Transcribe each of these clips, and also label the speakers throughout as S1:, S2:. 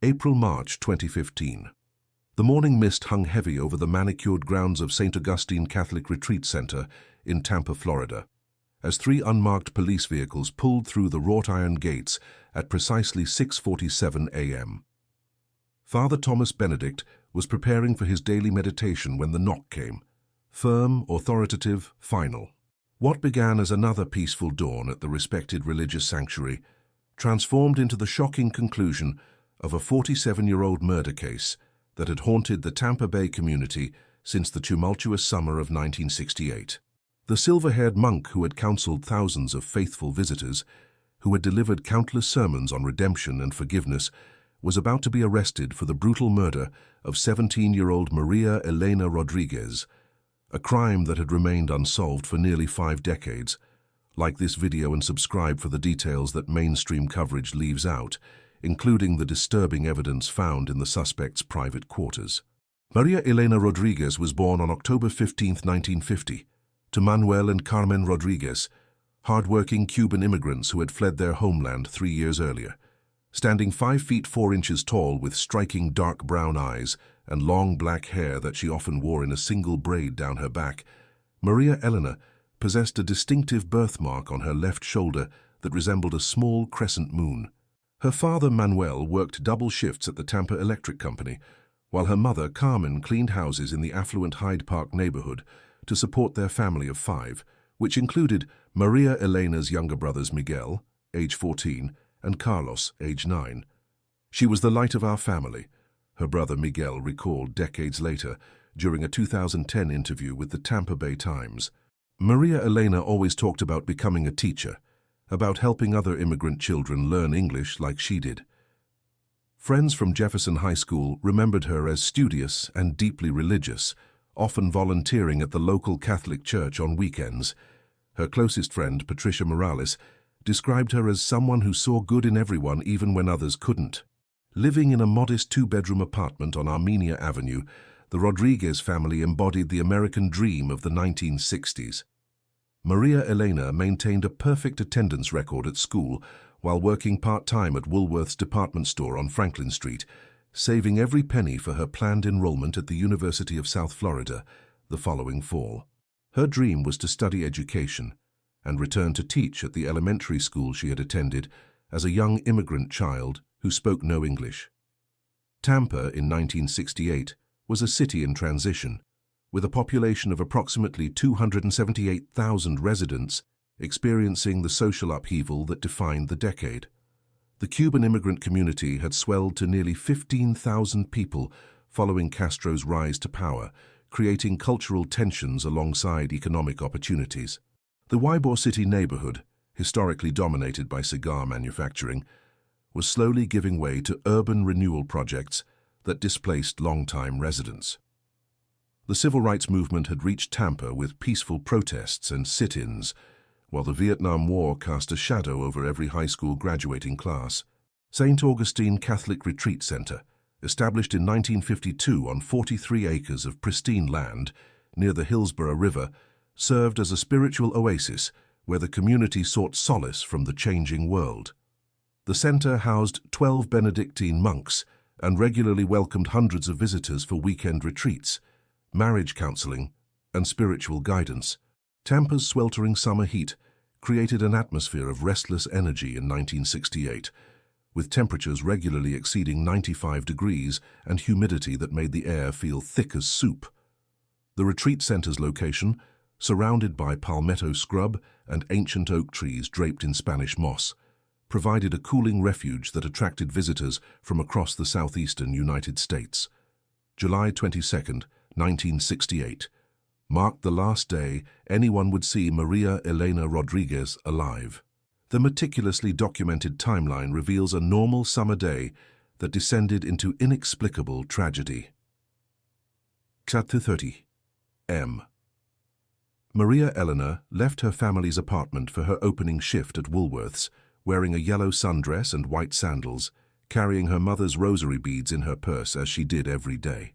S1: April-March 2015. The morning mist hung heavy over the manicured grounds of St. Augustine Catholic Retreat Center in Tampa, Florida, as three unmarked police vehicles pulled through the wrought iron gates at precisely 6:47 a.m. Father Thomas Benedict was preparing for his daily meditation when the knock came, firm, authoritative, final. What began as another peaceful dawn at the respected religious sanctuary transformed into the shocking conclusion of a 47-year-old murder case that had haunted the Tampa Bay community since the tumultuous summer of 1968. The silver-haired monk who had counseled thousands of faithful visitors, who had delivered countless sermons on redemption and forgiveness, was about to be arrested for the brutal murder of 17-year-old Maria Elena Rodriguez, a crime that had remained unsolved for nearly 5 decades. Like this video and subscribe for the details that mainstream coverage leaves out, including the disturbing evidence found in the suspect's private quarters. Maria Elena Rodriguez was born on October 15, 1950, to Manuel and Carmen Rodriguez, hard-working Cuban immigrants who had fled their homeland 3 years earlier. Standing 5 feet 4 inches tall with striking dark brown eyes and long black hair that she often wore in a single braid down her back, Maria Elena possessed a distinctive birthmark on her left shoulder that resembled a small crescent moon. Her father, Manuel, worked double shifts at the Tampa Electric Company, while her mother, Carmen, cleaned houses in the affluent Hyde Park neighborhood to support their family of 5, which included Maria Elena's younger brothers Miguel, age 14, and Carlos, age 9. "She was the light of our family," her brother Miguel recalled decades later during a 2010 interview with the Tampa Bay Times. Maria Elena always talked about becoming a teacher, about helping other immigrant children learn English like she did. Friends from Jefferson High School remembered her as studious and deeply religious, often volunteering at the local Catholic church on weekends. Her closest friend, Patricia Morales, described her as someone who saw good in everyone even when others couldn't. Living in a modest 2-bedroom apartment on Armenia Avenue, the Rodriguez family embodied the American dream of the 1960s. Maria Elena maintained a perfect attendance record at school while working part-time at Woolworth's department store on Franklin Street, saving every penny for her planned enrollment at the University of South Florida the following fall. Her dream was to study education and return to teach at the elementary school she had attended as a young immigrant child who spoke no English. Tampa in 1968 was a city in transition, with a population of approximately 278,000 residents experiencing the social upheaval that defined the decade. The Cuban immigrant community had swelled to nearly 15,000 people following Castro's rise to power, creating cultural tensions alongside economic opportunities. The Ybor City neighborhood, historically dominated by cigar manufacturing, was slowly giving way to urban renewal projects that displaced longtime residents. The civil rights movement had reached Tampa with peaceful protests and sit-ins, while the Vietnam War cast a shadow over every high school graduating class. St. Augustine Catholic Retreat Center, established in 1952 on 43 acres of pristine land near the Hillsborough River, served as a spiritual oasis where the community sought solace from the changing world. The center housed 12 Benedictine monks and regularly welcomed hundreds of visitors for weekend retreats, marriage counseling, and spiritual guidance. Tampa's sweltering summer heat created an atmosphere of restless energy in 1968, with temperatures regularly exceeding 95 degrees and humidity that made the air feel thick as soup. The retreat center's location, surrounded by palmetto scrub and ancient oak trees draped in Spanish moss, provided a cooling refuge that attracted visitors from across the southeastern United States. July 22, 1968, marked the last day anyone would see Maria Elena Rodriguez alive. The meticulously documented timeline reveals a normal summer day that descended into inexplicable tragedy. 4:30 M. Maria Elena left her family's apartment for her opening shift at Woolworth's, wearing a yellow sundress and white sandals, carrying her mother's rosary beads in her purse as she did every day.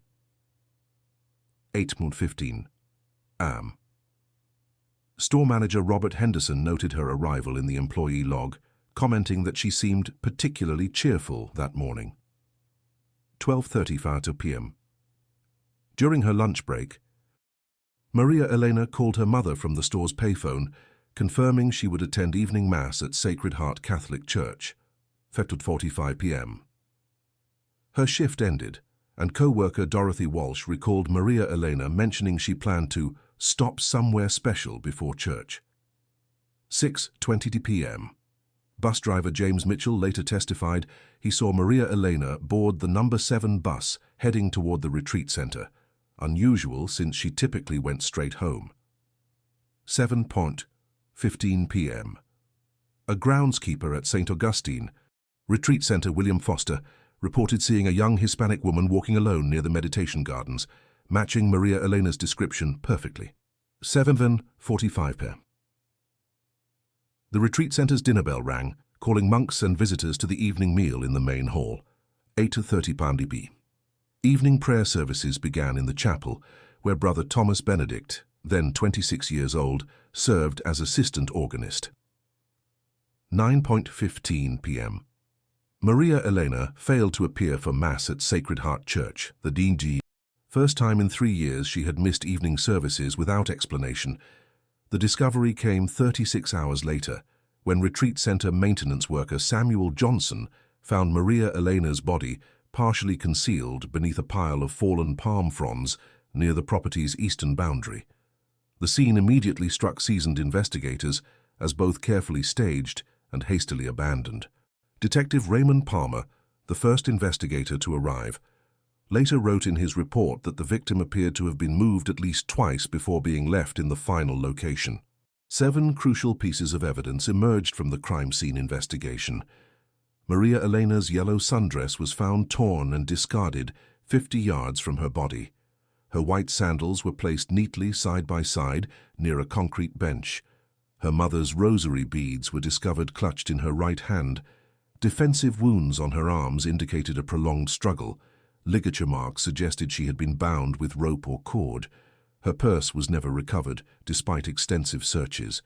S1: 8:15 AM. Store manager Robert Henderson noted her arrival in the employee log, commenting that she seemed particularly cheerful that morning. 12:35 p.m. During her lunch break, Maria Elena called her mother from the store's payphone, confirming she would attend evening mass at Sacred Heart Catholic Church, 12:45 p.m. Her shift ended, and co-worker Dorothy Walsh recalled Maria Elena mentioning she planned to stop somewhere special before church. 6:20 p.m. Bus driver James Mitchell later testified he saw Maria Elena board the number 7 bus heading toward the retreat center, unusual since she typically went straight home. 7:15 p.m. A groundskeeper at St. Augustine Retreat Center, William Foster, reported seeing a young Hispanic woman walking alone near the meditation gardens, matching Maria Elena's description perfectly. 7:45 p.m. The retreat center's dinner bell rang, calling monks and visitors to the evening meal in the main hall. 8:30 p.m. Evening prayer services began in the chapel, where Brother Thomas Benedict, then 26 years old, served as assistant organist. 9:15 p.m. Maria Elena failed to appear for Mass at Sacred Heart Church, the DG. First time in 3 years she had missed evening services without explanation. The discovery came 36 hours later, when retreat center maintenance worker Samuel Johnson found Maria Elena's body partially concealed beneath a pile of fallen palm fronds near the property's eastern boundary. The scene immediately struck seasoned investigators as both carefully staged and hastily abandoned. Detective Raymond Palmer, the first investigator to arrive, later wrote in his report that the victim appeared to have been moved at least twice before being left in the final location. 7 crucial pieces of evidence emerged from the crime scene investigation. Maria Elena's yellow sundress was found torn and discarded 50 yards from her body. Her white sandals were placed neatly side by side near a concrete bench. Her mother's rosary beads were discovered clutched in her right hand. Defensive wounds on her arms indicated a prolonged struggle. Ligature marks suggested she had been bound with rope or cord. Her purse was never recovered, despite extensive searches.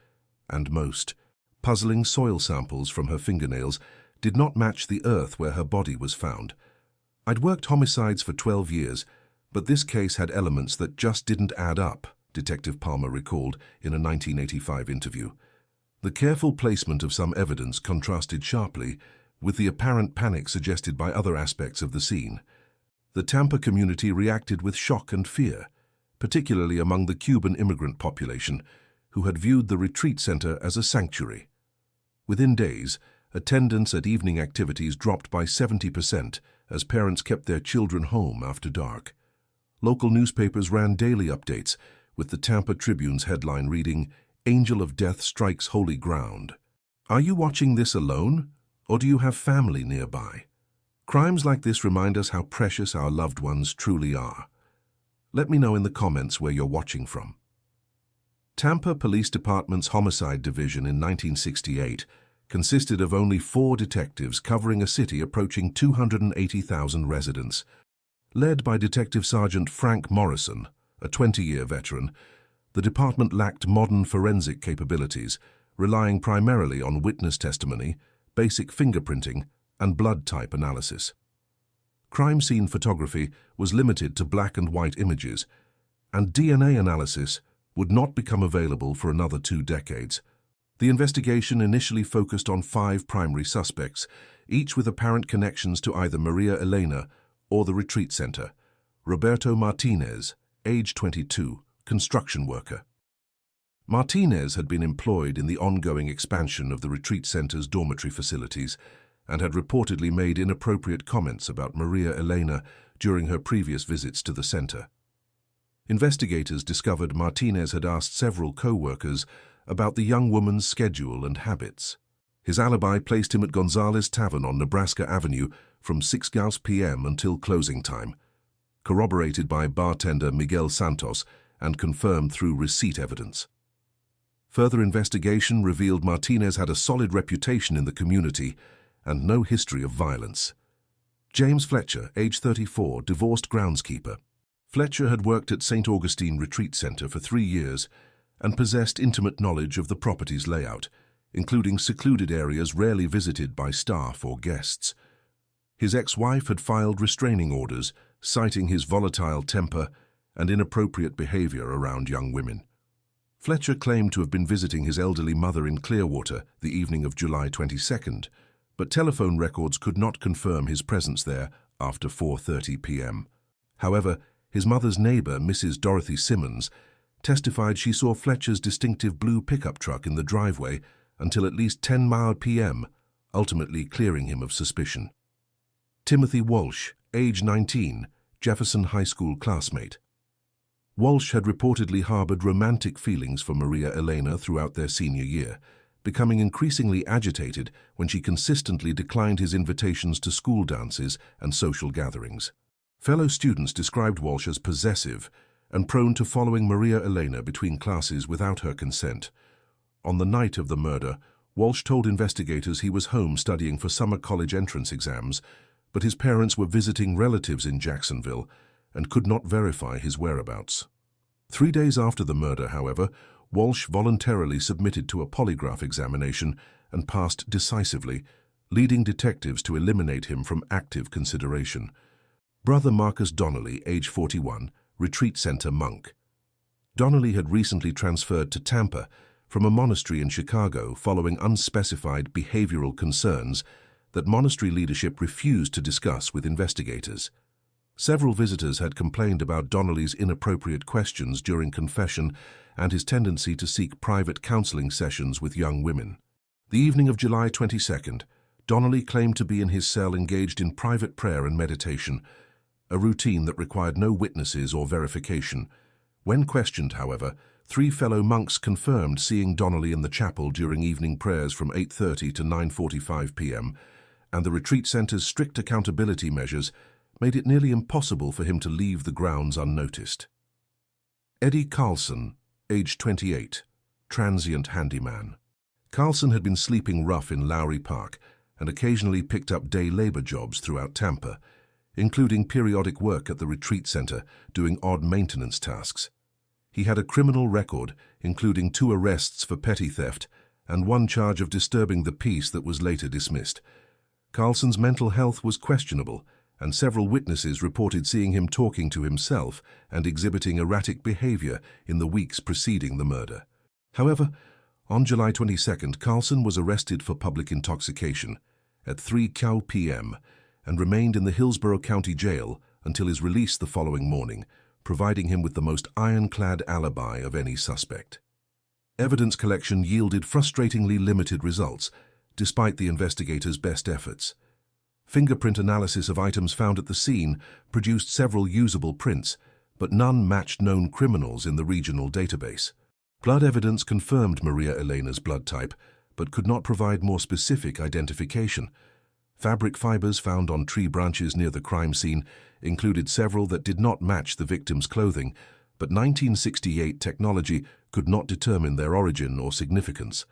S1: And most puzzling soil samples from her fingernails did not match the earth where her body was found. I'd worked homicides for 12 years, but this case had elements that just didn't add up, Detective Palmer recalled in a 1985 interview. The careful placement of some evidence contrasted sharply with the apparent panic suggested by other aspects of the scene. The Tampa community reacted with shock and fear, particularly among the Cuban immigrant population, who had viewed the retreat center as a sanctuary. Within days, attendance at evening activities dropped by 70% as parents kept their children home after dark. Local newspapers ran daily updates, with the Tampa Tribune's headline reading, "Angel of Death Strikes Holy Ground." Are you watching this alone, or do you have family nearby? Crimes like this remind us how precious our loved ones truly are. Let me know in the comments where you're watching from. Tampa Police Department's Homicide Division in 1968 consisted of only 4 detectives covering a city approaching 280,000 residents. Led by Detective Sergeant Frank Morrison, a 20-year veteran, the department lacked modern forensic capabilities, relying primarily on witness testimony, basic fingerprinting, and blood type analysis. Crime scene photography was limited to black and white images, and DNA analysis would not become available for another 2 decades. The investigation initially focused on 5 primary suspects, each with apparent connections to either Maria Elena or the retreat center. Roberto Martinez, age 22, construction worker. Martinez had been employed in the ongoing expansion of the retreat center's dormitory facilities and had reportedly made inappropriate comments about Maria Elena during her previous visits to the center. Investigators discovered Martinez had asked several co-workers about the young woman's schedule and habits. His alibi placed him at Gonzalez Tavern on Nebraska Avenue from 6 p.m. until closing time, corroborated by bartender Miguel Santos and confirmed through receipt evidence. Further investigation revealed Martinez had a solid reputation in the community and no history of violence. James Fletcher, age 34, divorced groundskeeper. Fletcher had worked at St. Augustine Retreat Center for 3 years and possessed intimate knowledge of the property's layout, including secluded areas rarely visited by staff or guests. His ex-wife had filed restraining orders, citing his volatile temper and inappropriate behavior around young women. Fletcher claimed to have been visiting his elderly mother in Clearwater the evening of July 22nd, but telephone records could not confirm his presence there after 4:30 p.m. However, his mother's neighbor, Mrs. Dorothy Simmons, testified she saw Fletcher's distinctive blue pickup truck in the driveway until at least 10 p.m., ultimately clearing him of suspicion. Timothy Walsh, age 19, Jefferson High School classmate. Walsh had reportedly harbored romantic feelings for Maria Elena throughout their senior year, becoming increasingly agitated when she consistently declined his invitations to school dances and social gatherings. Fellow students described Walsh as possessive and prone to following Maria Elena between classes without her consent. On the night of the murder, Walsh told investigators he was home studying for summer college entrance exams, but his parents were visiting relatives in Jacksonville and could not verify his whereabouts. 3 days after the murder, however, Walsh voluntarily submitted to a polygraph examination and passed decisively, leading detectives to eliminate him from active consideration. Brother Marcus Donnelly, age 41, retreat center monk. Donnelly had recently transferred to Tampa from a monastery in Chicago following unspecified behavioral concerns that monastery leadership refused to discuss with investigators. Several visitors had complained about Donnelly's inappropriate questions during confession and his tendency to seek private counseling sessions with young women. The evening of July 22nd, Donnelly claimed to be in his cell engaged in private prayer and meditation, a routine that required no witnesses or verification. When questioned, however, 3 fellow monks confirmed seeing Donnelly in the chapel during evening prayers from 8:30 to 9:45 p.m., and the retreat center's strict accountability measures made it nearly impossible for him to leave the grounds unnoticed. Eddie Carlson, age 28, transient handyman. Carlson had been sleeping rough in Lowry Park and occasionally picked up day labor jobs throughout Tampa, including periodic work at the retreat center doing odd maintenance tasks. He had a criminal record, including 2 arrests for petty theft and 1 charge of disturbing the peace that was later dismissed. Carlson's mental health was questionable, and several witnesses reported seeing him talking to himself and exhibiting erratic behavior in the weeks preceding the murder. However, on July 22nd, Carlson was arrested for public intoxication at 3 p.m. and remained in the Hillsborough County Jail until his release the following morning, providing him with the most ironclad alibi of any suspect. Evidence collection yielded frustratingly limited results, despite the investigators' best efforts. Fingerprint analysis of items found at the scene produced several usable prints, but none matched known criminals in the regional database. Blood evidence confirmed Maria Elena's blood type, but could not provide more specific identification. Fabric fibers found on tree branches near the crime scene included several that did not match the victim's clothing, but 1968 technology could not determine their origin or significance.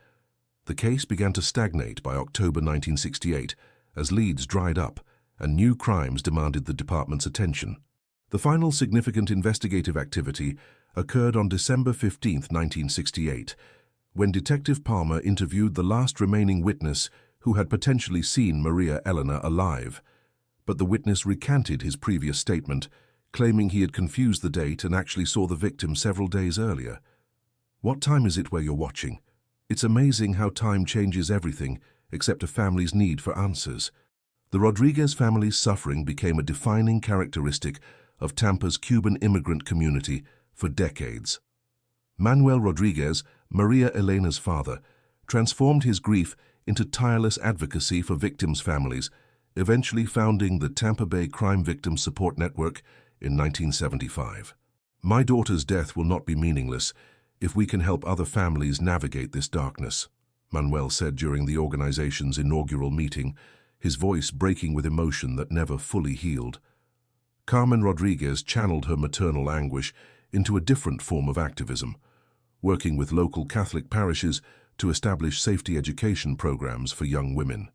S1: The case began to stagnate by October 1968 as leads dried up and new crimes demanded the department's attention. The final significant investigative activity occurred on December 15, 1968, when Detective Palmer interviewed the last remaining witness who had potentially seen Maria Elena alive. But the witness recanted his previous statement, claiming he had confused the date and actually saw the victim several days earlier. "What time is it where you're watching? It's amazing how time changes everything except a family's need for answers." The Rodriguez family's suffering became a defining characteristic of Tampa's Cuban immigrant community for decades. Manuel Rodriguez, Maria Elena's father, transformed his grief into tireless advocacy for victims' families, eventually founding the Tampa Bay Crime Victim Support Network in 1975. "My daughter's death will not be meaningless if we can help other families navigate this darkness," Manuel said during the organization's inaugural meeting, his voice breaking with emotion that never fully healed. Carmen Rodriguez channeled her maternal anguish into a different form of activism, working with local Catholic parishes to establish safety education programs for young women.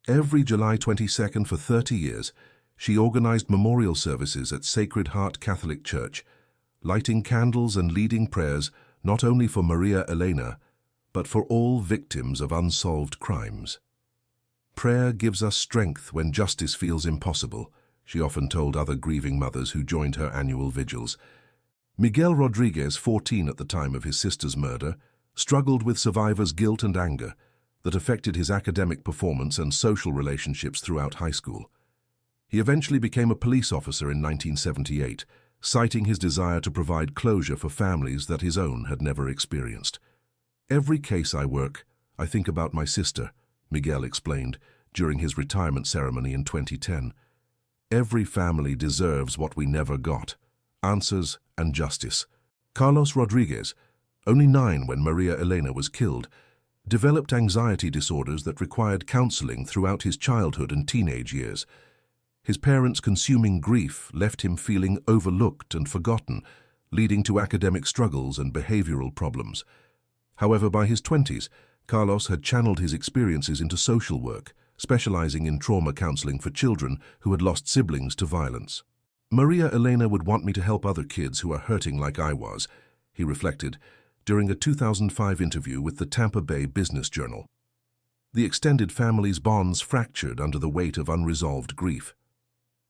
S1: Every July 22nd for 30 years, she organized memorial services at Sacred Heart Catholic Church, lighting candles and leading prayers not only for Maria Elena, but for all victims of unsolved crimes. "Prayer gives us strength when justice feels impossible," she often told other grieving mothers who joined her annual vigils. Miguel Rodriguez, 14 at the time of his sister's murder, struggled with survivors' guilt and anger that affected his academic performance and social relationships throughout high school. He eventually became a police officer in 1978, citing his desire to provide closure for families that his own had never experienced. "Every case I work, I think about my sister," Miguel explained during his retirement ceremony in 2010. "Every family deserves what we never got: answers and justice." Carlos Rodriguez, only 9 when Maria Elena was killed, developed anxiety disorders that required counseling throughout his childhood and teenage years. His parents' consuming grief left him feeling overlooked and forgotten, leading to academic struggles and behavioral problems. However, by his 20s, Carlos had channeled his experiences into social work, specializing in trauma counseling for children who had lost siblings to violence. "Maria Elena would want me to help other kids who are hurting like I was," he reflected during a 2005 interview with the Tampa Bay Business Journal. The extended family's bonds fractured under the weight of unresolved grief.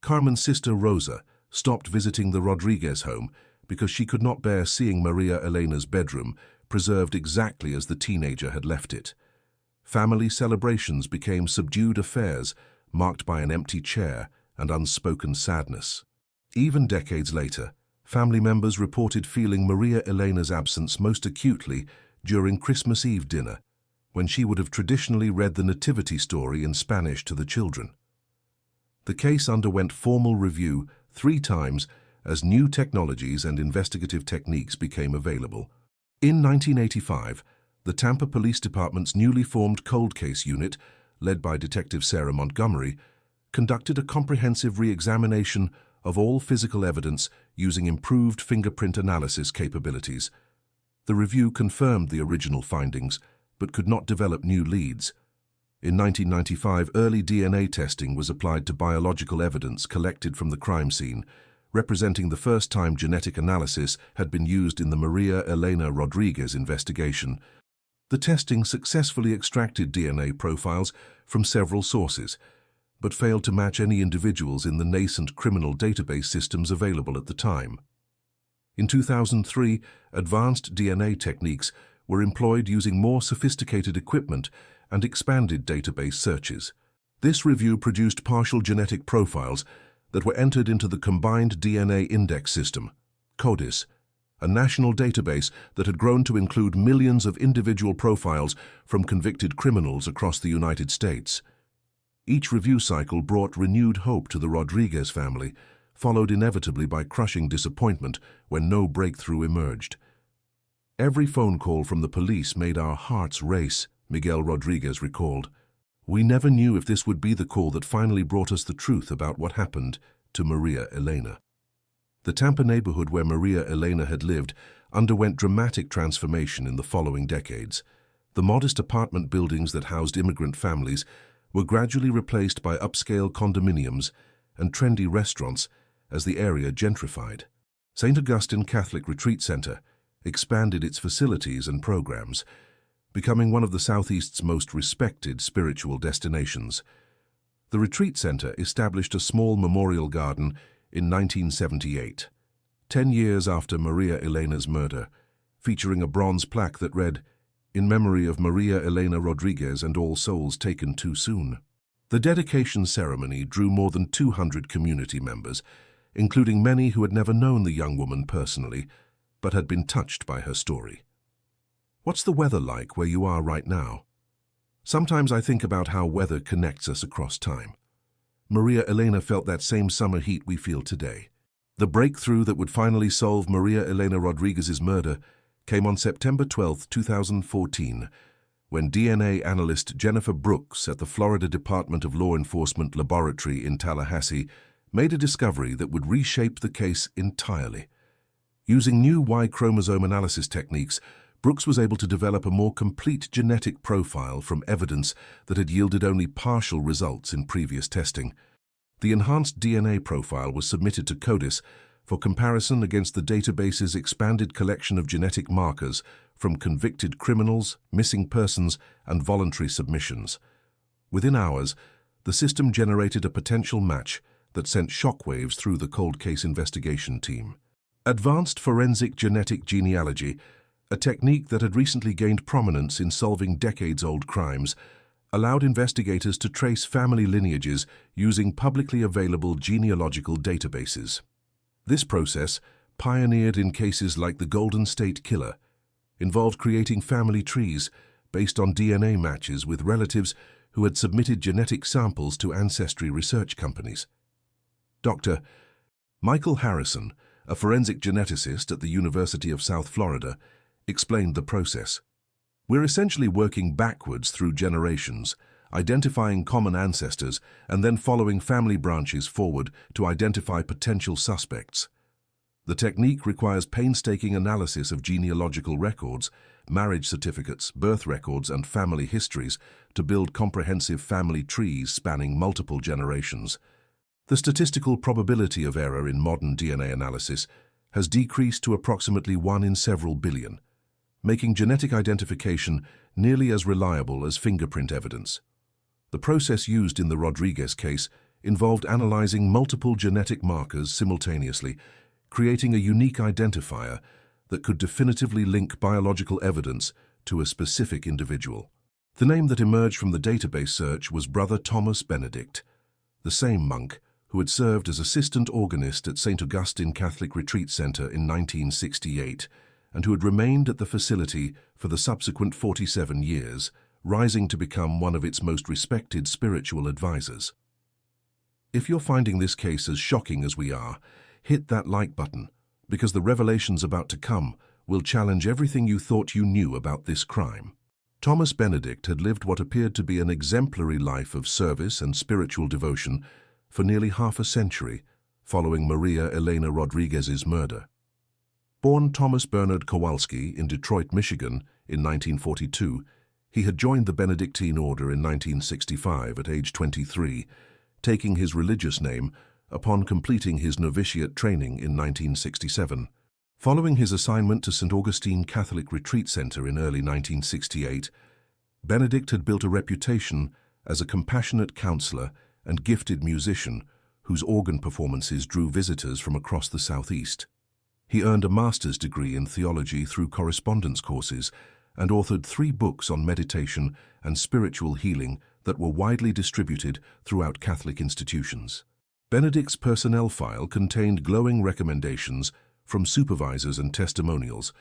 S1: Carmen's sister Rosa stopped visiting the Rodriguez home because she could not bear seeing Maria Elena's bedroom preserved exactly as the teenager had left it. Family celebrations became subdued affairs marked by an empty chair and unspoken sadness. Even decades later, family members reported feeling Maria Elena's absence most acutely during Christmas Eve dinner, when she would have traditionally read the nativity story in Spanish to the children. The case underwent formal review 3 times as new technologies and investigative techniques became available. In 1985, the Tampa Police Department's newly formed cold case unit, led by Detective Sarah Montgomery, conducted a comprehensive re-examination of all physical evidence using improved fingerprint analysis capabilities. The review confirmed the original findings, but could not develop new leads. In 1995, early DNA testing was applied to biological evidence collected from the crime scene, representing the first time genetic analysis had been used in the Maria Elena Rodriguez investigation. The testing successfully extracted DNA profiles from several sources, but failed to match any individuals in the nascent criminal database systems available at the time. In 2003, advanced DNA techniques were employed using more sophisticated equipment and expanded database searches. This review produced partial genetic profiles that were entered into the Combined DNA Index System, CODIS, a national database that had grown to include millions of individual profiles from convicted criminals across the United States. Each review cycle brought renewed hope to the Rodriguez family, followed inevitably by crushing disappointment when no breakthrough emerged. "Every phone call from the police made our hearts race," Miguel Rodriguez recalled. "We never knew if this would be the call that finally brought us the truth about what happened to Maria Elena." The Tampa neighborhood where Maria Elena had lived underwent dramatic transformation in the following decades. The modest apartment buildings that housed immigrant families were gradually replaced by upscale condominiums and trendy restaurants as the area gentrified. St. Augustine Catholic Retreat Center expanded its facilities and programs, becoming one of the Southeast's most respected spiritual destinations. The retreat center established a small memorial garden in 1978, 10 years after Maria Elena's murder, featuring a bronze plaque that read, "In memory of Maria Elena Rodriguez and all souls taken too soon." The dedication ceremony drew more than 200 community members, including many who had never known the young woman personally, but had been touched by her story. What's the weather like where you are right now? Sometimes I think about how weather connects us across time. Maria Elena felt that same summer heat we feel today. The breakthrough that would finally solve Maria Elena Rodriguez's murder came on September 12, 2014, when DNA analyst Jennifer Brooks at the Florida Department of Law Enforcement Laboratory in Tallahassee made a discovery that would reshape the case entirely. Using new Y chromosome analysis techniques, Brooks was able to develop a more complete genetic profile from evidence that had yielded only partial results in previous testing. The enhanced DNA profile was submitted to CODIS for comparison against the database's expanded collection of genetic markers from convicted criminals, missing persons, and voluntary submissions. Within hours, the system generated a potential match that sent shockwaves through the cold case investigation team. Advanced forensic genetic genealogy, a technique that had recently gained prominence in solving decades-old crimes, allowed investigators to trace family lineages using publicly available genealogical databases. This process, pioneered in cases like the Golden State Killer, involved creating family trees based on DNA matches with relatives who had submitted genetic samples to ancestry research companies. Dr. Michael Harrison, a forensic geneticist at the University of South Florida, explained the process. We're essentially working backwards through generations, identifying common ancestors, and then following family branches forward to identify potential suspects. The technique requires painstaking analysis of genealogical records, marriage certificates, birth records, and family histories to build comprehensive family trees spanning multiple generations. The statistical probability of error in modern DNA analysis has decreased to approximately 1 in several billion, making genetic identification nearly as reliable as fingerprint evidence. The process used in the Rodriguez case involved analyzing multiple genetic markers simultaneously, creating a unique identifier that could definitively link biological evidence to a specific individual. The name that emerged from the database search was Brother Thomas Benedict, the same monk who had served as assistant organist at St. Augustine Catholic Retreat Center in 1968, and who had remained at the facility for the subsequent 47 years, rising to become one of its most respected spiritual advisors. If you're finding this case as shocking as we are, hit that like button, because the revelations about to come will challenge everything you thought you knew about this crime. Thomas Benedict had lived what appeared to be an exemplary life of service and spiritual devotion for nearly half a century following Maria Elena Rodriguez's murder. Born Thomas Bernard Kowalski in Detroit, Michigan in 1942, he had joined the Benedictine order in 1965 at age 23, taking his religious name upon completing his novitiate training in 1967. Following his assignment to St. Augustine Catholic Retreat Center in early 1968, Benedict had built a reputation as a compassionate counselor and gifted musician whose organ performances drew visitors from across the Southeast. He earned a master's degree in theology through correspondence courses and authored 3 books on meditation and spiritual healing that were widely distributed throughout Catholic institutions. Benedict's personnel file contained glowing recommendations from supervisors and testimonials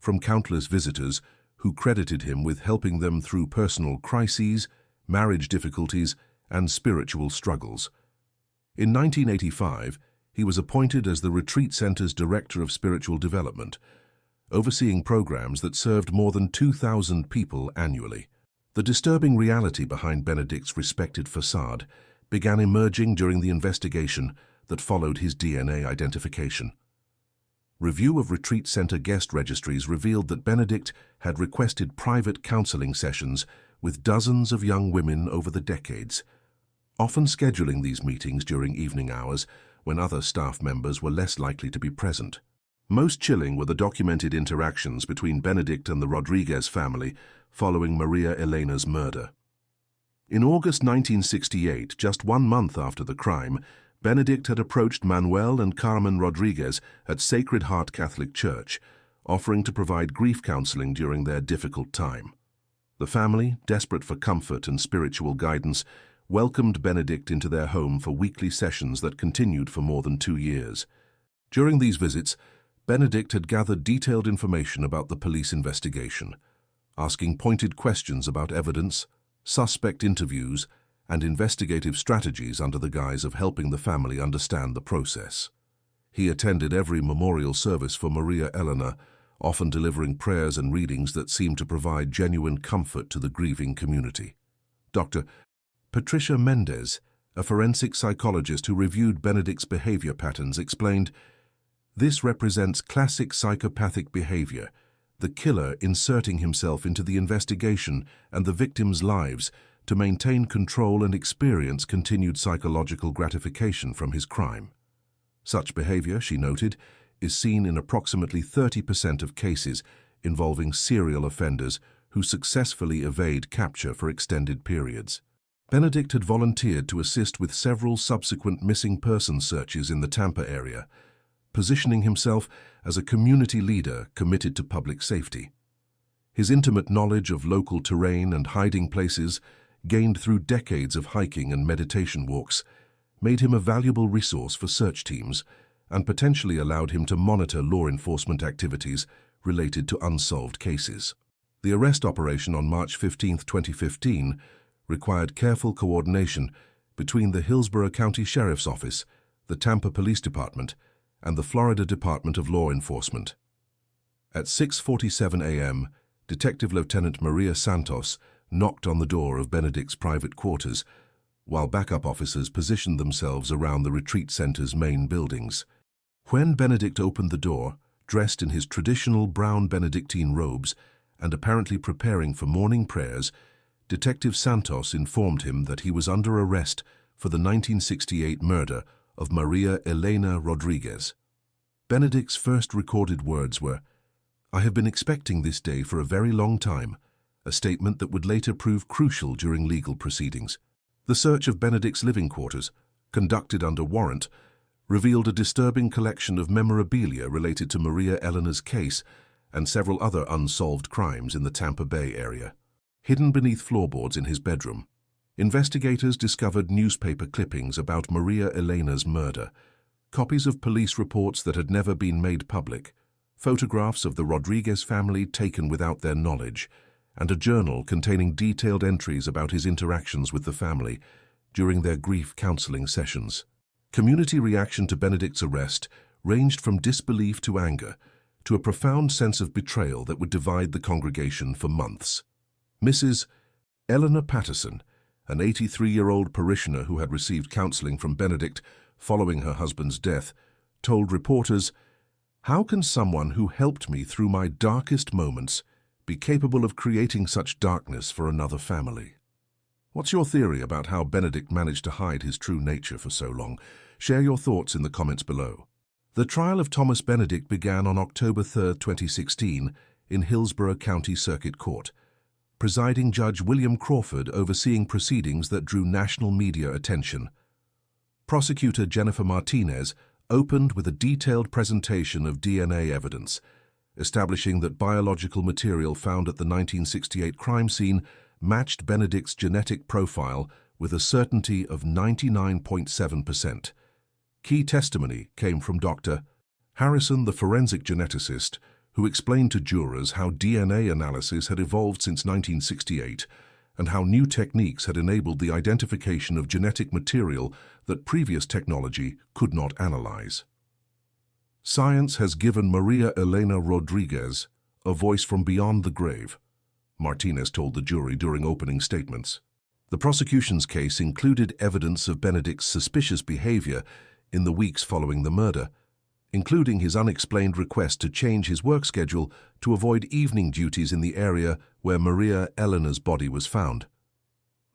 S1: from countless visitors who credited him with helping them through personal crises, marriage difficulties, and spiritual struggles. In 1985, he was appointed as the Retreat Center's Director of Spiritual Development, overseeing programs that served more than 2,000 people annually. The disturbing reality behind Benedict's respected facade began emerging during the investigation that followed his DNA identification. Review of Retreat Center guest registries revealed that Benedict had requested private counseling sessions with dozens of young women over the decades, often scheduling these meetings during evening hours when other staff members were less likely to be present. Most chilling were the documented interactions between Benedict and the Rodriguez family following Maria Elena's murder. In August 1968, just 1 month after the crime, Benedict had approached Manuel and Carmen Rodriguez at Sacred Heart Catholic Church, offering to provide grief counseling during their difficult time. The family, desperate for comfort and spiritual guidance, welcomed Benedict into their home for weekly sessions that continued for more than 2 years. During these visits, Benedict had gathered detailed information about the police investigation, asking pointed questions about evidence, suspect interviews, and investigative strategies under the guise of helping the family understand the process. He attended every memorial service for Maria Elena, often delivering prayers and readings that seemed to provide genuine comfort to the grieving community. Dr. Patricia Mendez, a forensic psychologist who reviewed Benedict's behavior patterns, explained, "This represents classic psychopathic behavior, the killer inserting himself into the investigation and the victims' lives to maintain control and experience continued psychological gratification from his crime. Such behavior, she noted, is seen in approximately 30% of cases involving serial offenders who successfully evade capture for extended periods." Benedict had volunteered to assist with several subsequent missing persons searches in the Tampa area, positioning himself as a community leader committed to public safety. His intimate knowledge of local terrain and hiding places, gained through decades of hiking and meditation walks, made him a valuable resource for search teams and potentially allowed him to monitor law enforcement activities related to unsolved cases. The arrest operation on March 15, 2015, required careful coordination between the Hillsborough County Sheriff's Office, the Tampa Police Department, and the Florida Department of Law Enforcement. At 6:47 a.m., Detective Lieutenant Maria Santos knocked on the door of Benedict's private quarters, while backup officers positioned themselves around the retreat center's main buildings. When Benedict opened the door, dressed in his traditional brown Benedictine robes and apparently preparing for morning prayers, Detective Santos informed him that he was under arrest for the 1968 murder of Maria Elena Rodriguez. Benedict's first recorded words were, "I have been expecting this day for a very long time," a statement that would later prove crucial during legal proceedings. The search of Benedict's living quarters, conducted under warrant, revealed a disturbing collection of memorabilia related to Maria Elena's case and several other unsolved crimes in the Tampa Bay area. Hidden beneath floorboards in his bedroom, investigators discovered newspaper clippings about Maria Elena's murder, copies of police reports that had never been made public, photographs of the Rodriguez family taken without their knowledge, and a journal containing detailed entries about his interactions with the family during their grief counseling sessions. Community reaction to Benedict's arrest ranged from disbelief to anger, to a profound sense of betrayal that would divide the congregation for months. Mrs. Eleanor Patterson, an 83-year-old parishioner who had received counseling from Benedict following her husband's death, told reporters, "How can someone who helped me through my darkest moments be capable of creating such darkness for another family?" What's your theory about how Benedict managed to hide his true nature for so long? Share your thoughts in the comments below. The trial of Thomas Benedict began on October 3, 2016, in Hillsborough County Circuit Court, presiding Judge William Crawford overseeing proceedings that drew national media attention. Prosecutor Jennifer Martinez opened with a detailed presentation of DNA evidence, establishing that biological material found at the 1968 crime scene matched Benedict's genetic profile with a certainty of 99.7%. Key testimony came from Dr. Harrison, the forensic geneticist, who explained to jurors how DNA analysis had evolved since 1968 and how new techniques had enabled the identification of genetic material that previous technology could not analyze. "Science has given Maria Elena Rodriguez a voice from beyond the grave," Martinez told the jury during opening statements. The prosecution's case included evidence of Benedict's suspicious behavior in the weeks following the murder, including his unexplained request to change his work schedule to avoid evening duties in the area where Maria Elena's body was found.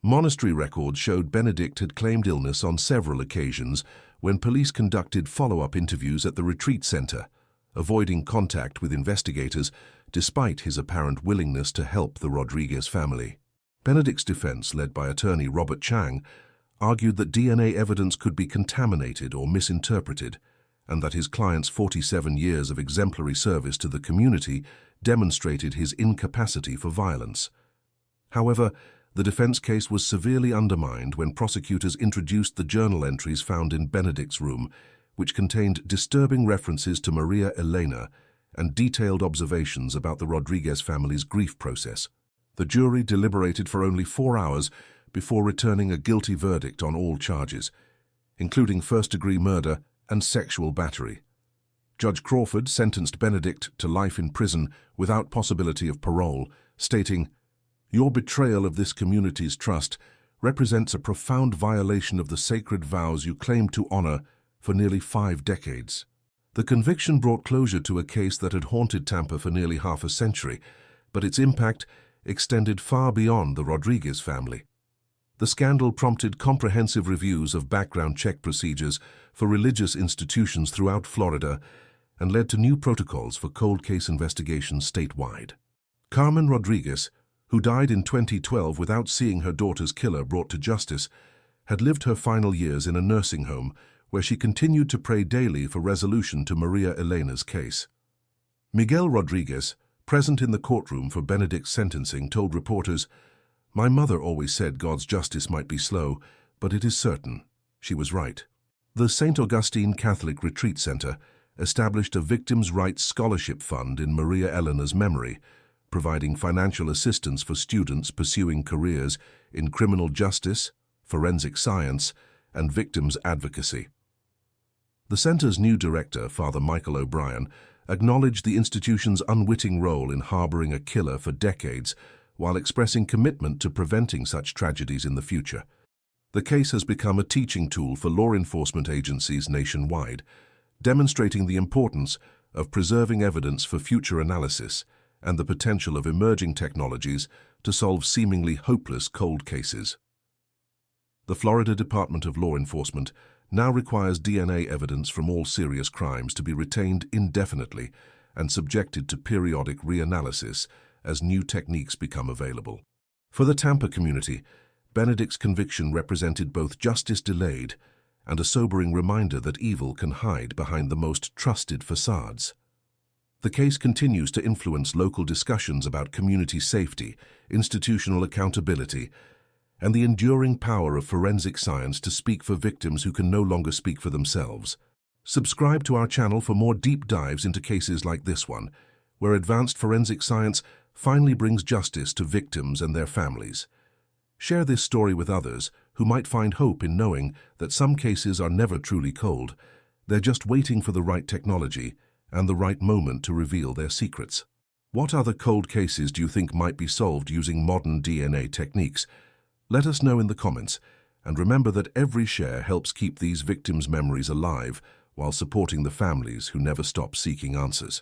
S1: Monastery records showed Benedict had claimed illness on several occasions when police conducted follow-up interviews at the retreat center, avoiding contact with investigators despite his apparent willingness to help the Rodriguez family. Benedict's defense, led by attorney Robert Chang, argued that DNA evidence could be contaminated or misinterpreted, and that his client's 47 years of exemplary service to the community demonstrated his incapacity for violence. However, the defense case was severely undermined when prosecutors introduced the journal entries found in Benedict's room, which contained disturbing references to Maria Elena and detailed observations about the Rodriguez family's grief process. The jury deliberated for only 4 hours before returning a guilty verdict on all charges, including first-degree murder and sexual battery. Judge Crawford sentenced Benedict to life in prison without possibility of parole, stating, "Your betrayal of this community's trust represents a profound violation of the sacred vows you claimed to honor for nearly 5 decades." The conviction brought closure to a case that had haunted Tampa for nearly half a century, but its impact extended far beyond the Rodriguez family. The scandal prompted comprehensive reviews of background check procedures for religious institutions throughout Florida and led to new protocols for cold case investigations statewide. Carmen Rodriguez, who died in 2012 without seeing her daughter's killer brought to justice, had lived her final years in a nursing home where she continued to pray daily for resolution to Maria Elena's case. Miguel Rodriguez, present in the courtroom for Benedict's sentencing, told reporters, "My mother always said God's justice might be slow, but it is certain." She was right. The St. Augustine Catholic Retreat Center established a Victims' Rights Scholarship Fund in Maria Elena's memory, providing financial assistance for students pursuing careers in criminal justice, forensic science, and victims advocacy. The center's new director, Father Michael O'Brien, acknowledged the institution's unwitting role in harboring a killer for decades while expressing commitment to preventing such tragedies in the future. The case has become a teaching tool for law enforcement agencies nationwide, demonstrating the importance of preserving evidence for future analysis and the potential of emerging technologies to solve seemingly hopeless cold cases. The Florida Department of Law Enforcement now requires DNA evidence from all serious crimes to be retained indefinitely and subjected to periodic reanalysis as new techniques become available. For the Tampa community, Benedict's conviction represented both justice delayed and a sobering reminder that evil can hide behind the most trusted facades. The case continues to influence local discussions about community safety, institutional accountability, and the enduring power of forensic science to speak for victims who can no longer speak for themselves. Subscribe to our channel for more deep dives into cases like this one, where advanced forensic science finally brings justice to victims and their families. Share this story with others who might find hope in knowing that some cases are never truly cold. They're just waiting for the right technology and the right moment to reveal their secrets. What other cold cases do you think might be solved using modern DNA techniques? Let us know in the comments, and remember that every share helps keep these victims' memories alive while supporting the families who never stop seeking answers.